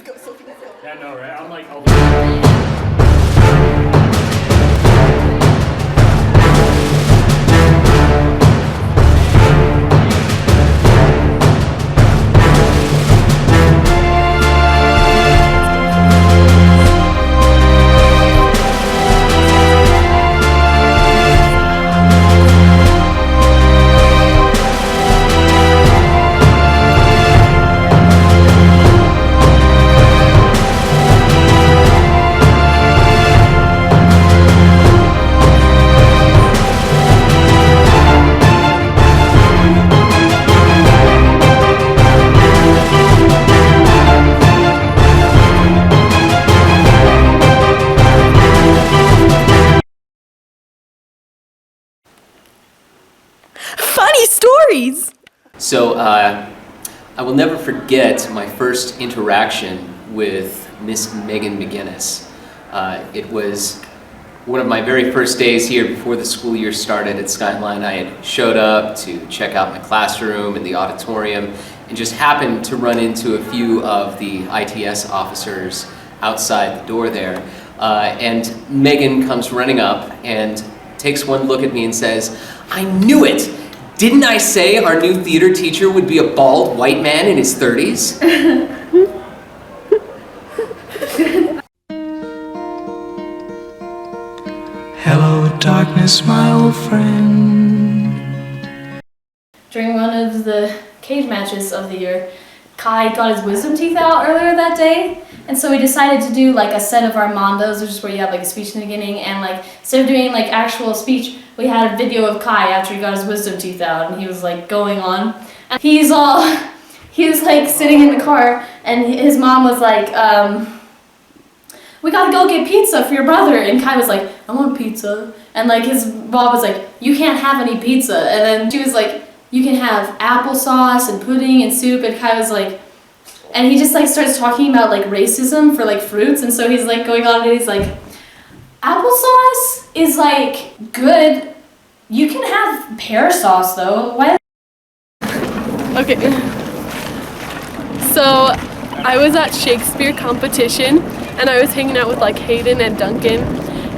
go, Sophie, let's go. Yeah, no, right? I'm like, Funny stories! So I will never forget my first interaction with Miss Megan McGinnis. It was one of my very first days here before the school year started at Skyline. I had showed up to check out my classroom and the auditorium and just happened to run into a few of the ITS officers outside the door there. And Megan comes running up and takes one look at me and says, "I knew it! Didn't I say our new theater teacher would be a bald white man in his 30s? Hello, darkness, my old friend. During one of the cage matches of the year, Kai got his wisdom teeth out earlier that day, and so we decided to do like a set of Armandos, which is where you have like a speech in the beginning, and like instead of doing like actual speech, we had a video of Kai after he got his wisdom teeth out, and he was like going on. And he was like sitting in the car, and his mom was like, "We gotta go get pizza for your brother," and Kai was like, "I want pizza," and like his mom was like, "You can't have any pizza," and then she was like, "You can have applesauce and pudding and soup," and Kai was like, and he just like starts talking about like racism for like fruits, and so he's like going on and he's like, "Applesauce is like good. You can have pear sauce though. Why?" Okay. So I was at Shakespeare competition and I was hanging out with like Hayden and Duncan,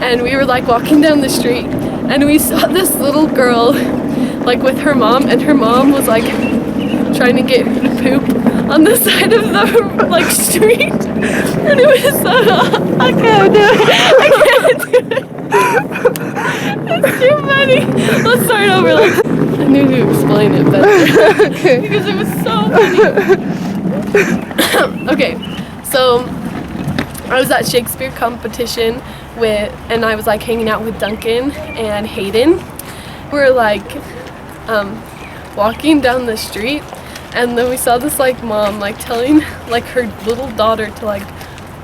and we were like walking down the street and we saw this little girl like with her mom, and her mom was like trying to get her to poop on the side of the like street, and it was I can't do it. It's too funny. Let's start over. Like, I need to explain it better because it was so funny. Okay, so I was at Shakespeare competition and I was like hanging out with Duncan and Hayden. We're like walking down the street, and then we saw this like mom like telling like her little daughter to like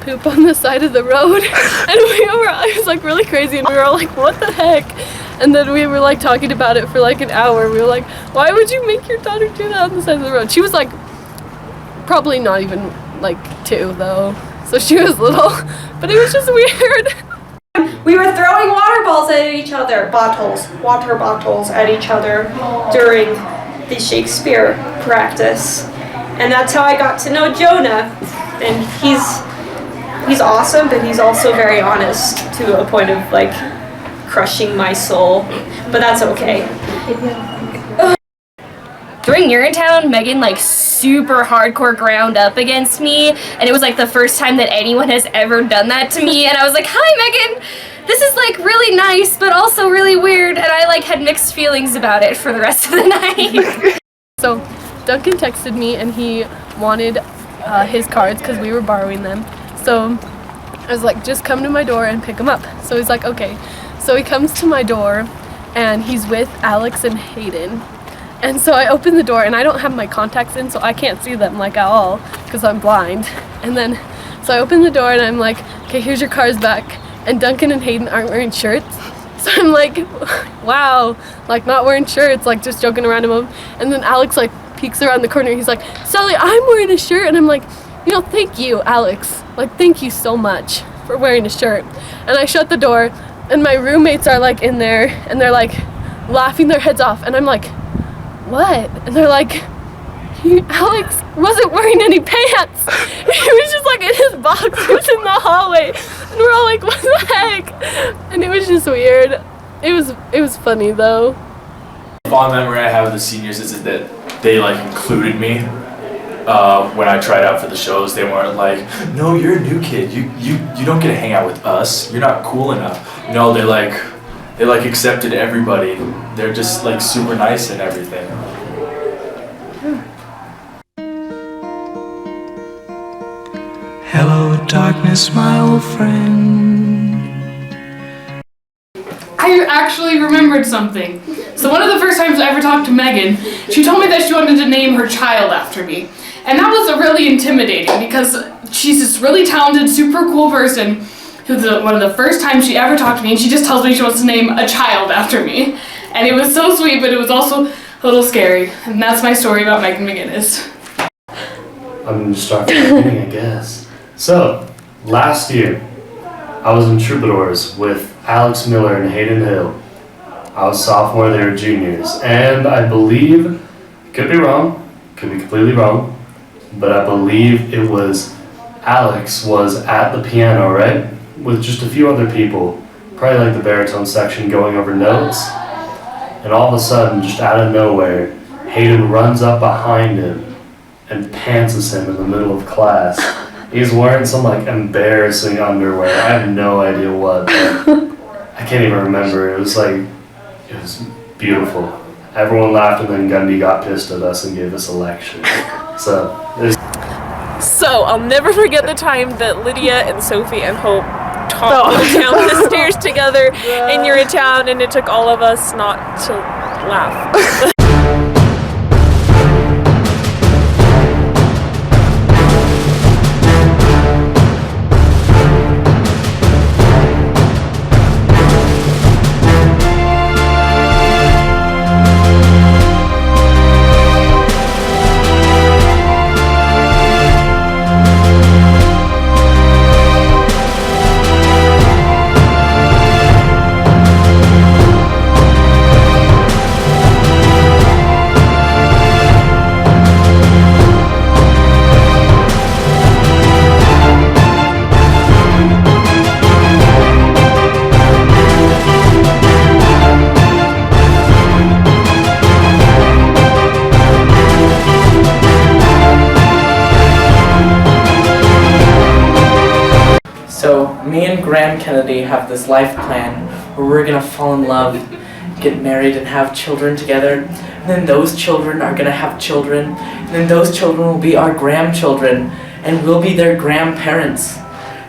poop on the side of the road, and I was like really crazy, and we were all like, what the heck? And then we were like talking about it for like an hour. We were like, why would you make your daughter do that on the side of the road? She was like probably not even like 2 though, so she was little, but it was just weird. We were throwing water balls at each other, water bottles at each other during the Shakespeare practice. And that's how I got to know Jonah. And he's awesome, but he's also very honest to a point of like crushing my soul. But that's okay. During Urinetown, Megan like super hardcore ground up against me, and it was like the first time that anyone has ever done that to me, and I was like, "Hi Megan, this is like really nice but also really weird," and I like had mixed feelings about it for the rest of the night. So Duncan texted me and he wanted his cards because we were borrowing them, so I was like, just come to my door and pick them up. So he's like, okay. So he comes to my door and he's with Alex and Hayden. And so I open the door and I don't have my contacts in, so I can't see them like at all because I'm blind. And then, so I open the door and I'm like, okay, here's your cards back. And Duncan and Hayden aren't wearing shirts. So I'm like, wow, like not wearing shirts, like just joking around him. And then Alex like peeks around the corner. He's like, Sally, I'm wearing a shirt. And I'm like, you know, thank you, Alex. Like, thank you so much for wearing a shirt. And I shut the door and my roommates are like in there and they're like laughing their heads off. And I'm like, what? And they're like, Alex wasn't wearing any pants. He was just like in boxers in the hallway, and we're all like, what the heck? And it was just weird. It was funny though. The fond memory I have of the seniors is that they like included me when I tried out for the shows. They weren't like, no, you're a new kid. You don't get to hang out with us. You're not cool enough. No, they accepted everybody. They're just like super nice and everything. Hello, darkness, my old friend. I actually remembered something. So one of the first times I ever talked to Megan, she told me that she wanted to name her child after me. And that was really intimidating because she's this really talented, super cool person who's one of the first times she ever talked to me, and she just tells me she wants to name a child after me. And it was so sweet, but it was also a little scary. And that's my story about Megan McGinnis. I'm going to start from the beginning, I guess. So, last year, I was in Troubadours with Alex Miller and Hayden Hill. I was sophomore, they were juniors. And I believe, could be wrong, could be completely wrong, but I believe it was Alex was at the piano, right? With just a few other people, probably like the baritone section going over notes. And all of a sudden, just out of nowhere, Hayden runs up behind him and pantses him in the middle of class. He's wearing some like embarrassing underwear. I have no idea what. I can't even remember. It was beautiful. Everyone laughed, and then Gundy got pissed at us and gave us a lecture. So I'll never forget the time that Lydia and Sophie and Hope toppled down the stairs together in your town, and it took all of us not to laugh. So me and Graham Kennedy have this life plan where we're gonna fall in love, get married, and have children together. And then those children are gonna have children. And then those children will be our grandchildren, and we'll be their grandparents.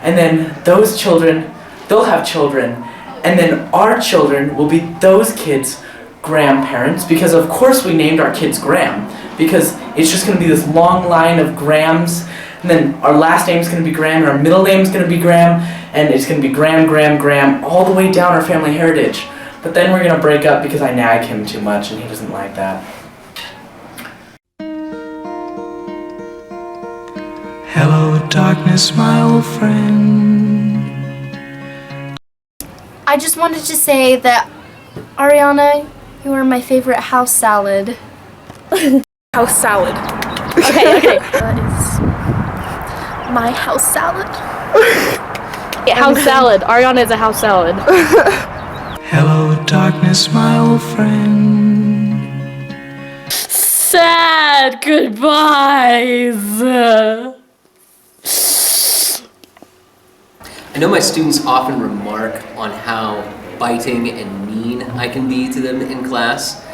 And then those children, they'll have children. And then our children will be those kids' grandparents, because of course we named our kids Graham, because it's just gonna be this long line of Grahams. And then our last name is going to be Graham, and our middle name is going to be Graham, and it's going to be Graham, Graham, Graham, all the way down our family heritage. But then we're going to break up because I nag him too much, and he doesn't like that. Hello, darkness, my old friend. I just wanted to say that, Ariana, you are my favorite house salad. House salad. Okay. That is my house salad. Yeah, house salad. Ariana is a house salad. Hello, darkness, my old friend. Sad goodbyes. I know my students often remark on how biting and mean I can be to them in class.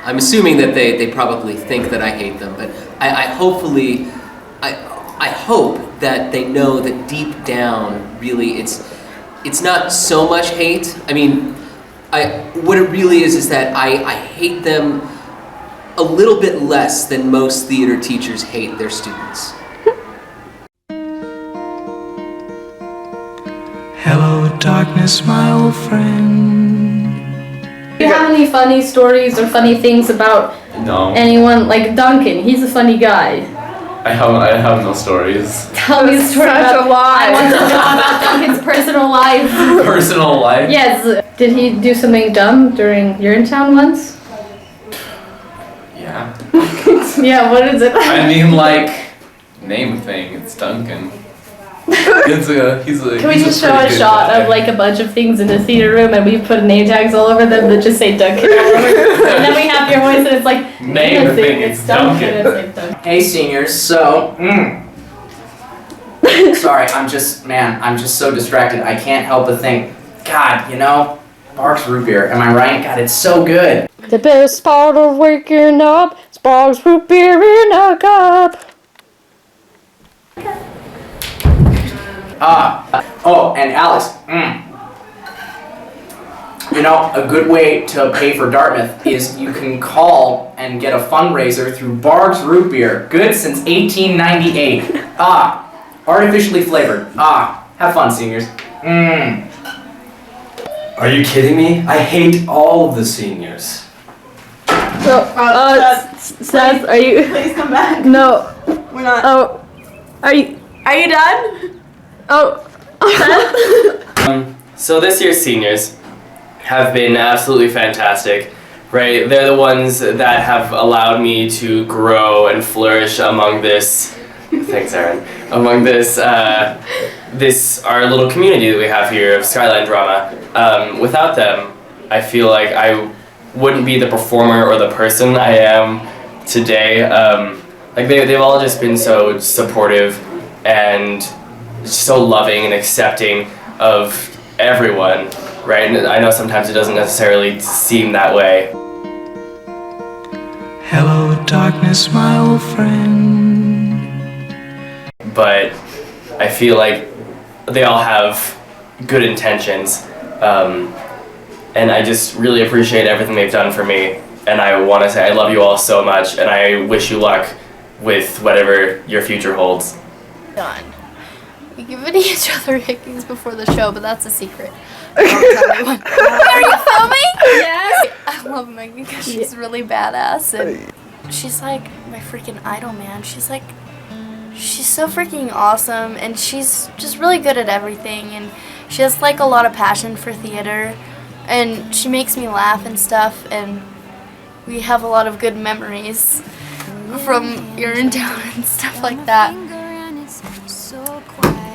I'm assuming that they probably think that I hate them, but I hope that they know that deep down, really, it's not so much hate. I mean, what it really is that I hate them a little bit less than most theater teachers hate their students. Hello, darkness, my old friend. Do you have any funny stories or funny things about anyone? Like Duncan, he's a funny guy. I have no stories. Tell me a story about a lie. I want to know about Duncan's personal life. Personal life? Yes. Did he do something dumb during you're in town once? Yeah. Yeah, what is it? I mean, like, name a thing. It's Duncan. Can we just show a shot of like a bunch of things in the theater room and we put name tags all over them that just say Duncan all over them? And then we have your voice and it's like, Name the thing, it's Duncan. It's like Duncan. Hey seniors, so sorry, I'm just so distracted. I can't help but think, God, Bark's root beer, am I right? God, it's so good. The best part of waking up is Bob's root beer in a cup. And Alex, a good way to pay for Dartmouth is you can call and get a fundraiser through Bark's root beer, good since 1898. Artificially flavored. Have fun, seniors. Are you kidding me? I hate all of the seniors. So, Seth, are you? Please come back. No. We're not. Oh, are you done? Oh, So this year's seniors have been absolutely fantastic, right? They're the ones that have allowed me to grow and flourish among this. Thanks, Aaron. Among this, our little community that we have here of Skyline Drama. Without them, I feel like I wouldn't be the performer or the person I am today. They've all just been so supportive and so loving and accepting of everyone, right? And I know sometimes it doesn't necessarily seem that way. Hello, darkness, my old friend. But I feel like they all have good intentions, and I just really appreciate everything they've done for me. And I want to say I love you all so much, and I wish you luck with whatever your future holds. Done. We given each other hickeys before the show, but that's a secret. Don't tell anyone. Are you filming? Yes. I love Megan because she's really badass, and she's like my freaking idol, man. She's so freaking awesome, and she's just really good at everything, and she has like a lot of passion for theater, and she makes me laugh and stuff, and we have a lot of good memories from Urinetown and stuff like that.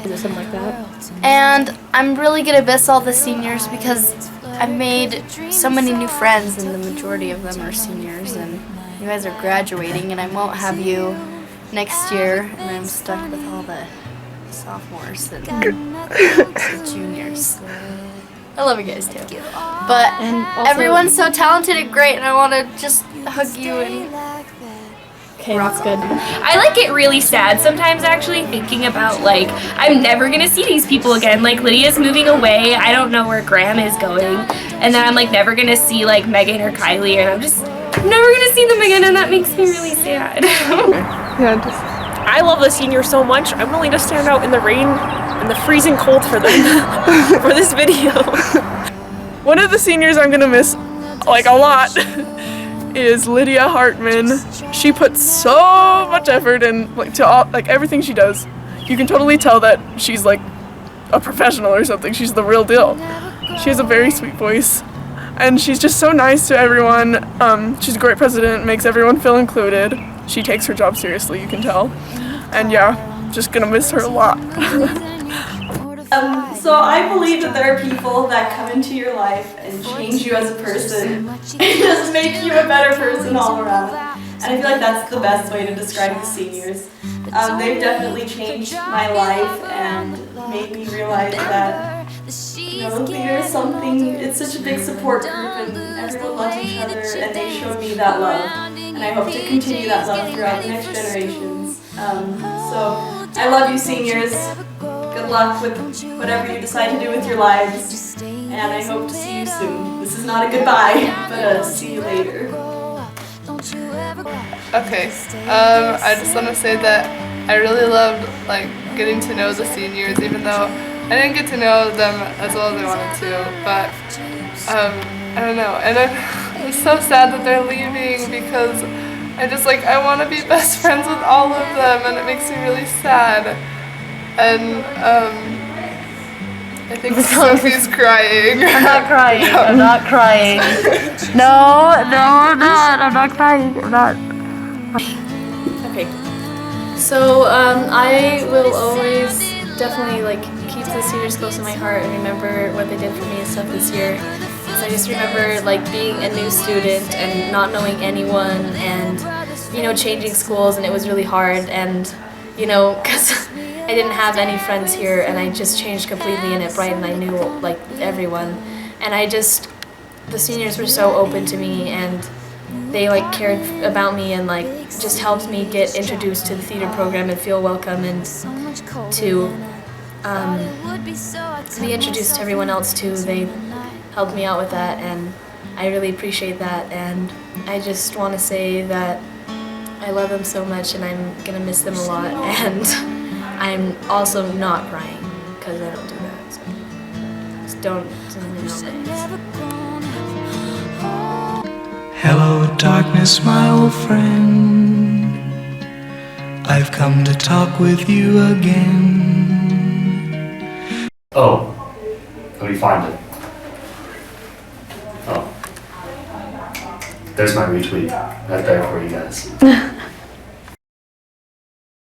Something like that. And I'm really gonna miss all the seniors because I've made so many new friends, and the majority of them are seniors, and you guys are graduating, and I won't have you next year, and I'm stuck with all the sophomores and the juniors. I love you guys too. But everyone's so talented and great, and I want to just hug you and Okay, that's good. I get really sad sometimes actually thinking about I'm never gonna see these people again. Lydia's moving away. I don't know where Graham is going, and then I'm never gonna see Megan or Kylie, and I'm just never gonna see them again, and that makes me really sad. I love the seniors so much. I'm willing to stand out in the rain and the freezing cold for them for this video. One of the seniors I'm gonna miss a lot is Lydia Hartman. She puts so much effort in to all, everything she does. You can totally tell that she's a professional or something. She's the real deal. She has a very sweet voice, and she's just so nice to everyone. She's a great president, makes everyone feel included. She takes her job seriously, you can tell. And yeah, just gonna miss her a lot. So I believe that there are people that come into your life and change you as a person and just make you a better person all around. And I feel like that's the best way to describe the seniors. They've definitely changed my life and made me realize that theater is something, it's such a big support group, and everyone loves each other, and they showed me that love. And I hope to continue that love throughout the next generations. So I love you, seniors. Good luck with whatever you decide to do with your lives, and I hope to see you soon. This is not a goodbye, but a see you later. Okay, I just want to say that I really loved getting to know the seniors, even though I didn't get to know them as well as I wanted to, but I don't know, and I'm so sad that they're leaving because I want to be best friends with all of them, and it makes me really sad. And I think Sophie's crying. I'm not crying. No. I'm not crying. No, I'm not. I'm not crying. I'm not. Okay. So I will always definitely like keep the seniors close to my heart and remember what they did for me and stuff this year. So I just remember like being a new student and not knowing anyone and, you know, changing schools, and it was really hard, and, you know, because I didn't have any friends here and I just changed completely, and at Brighton I knew like everyone, and the seniors were so open to me, and they like cared about me and like just helped me get introduced to the theater program and feel welcome, and to be introduced to everyone else too. They helped me out with that, and I really appreciate that, and I just want to say that I love them so much and I'm gonna miss them a lot, and I'm also not crying because I don't do that, so just don't Hello, darkness, my old friend. I've come to talk with you again. Oh, let me find it. Oh. There's my retweet right there for you guys.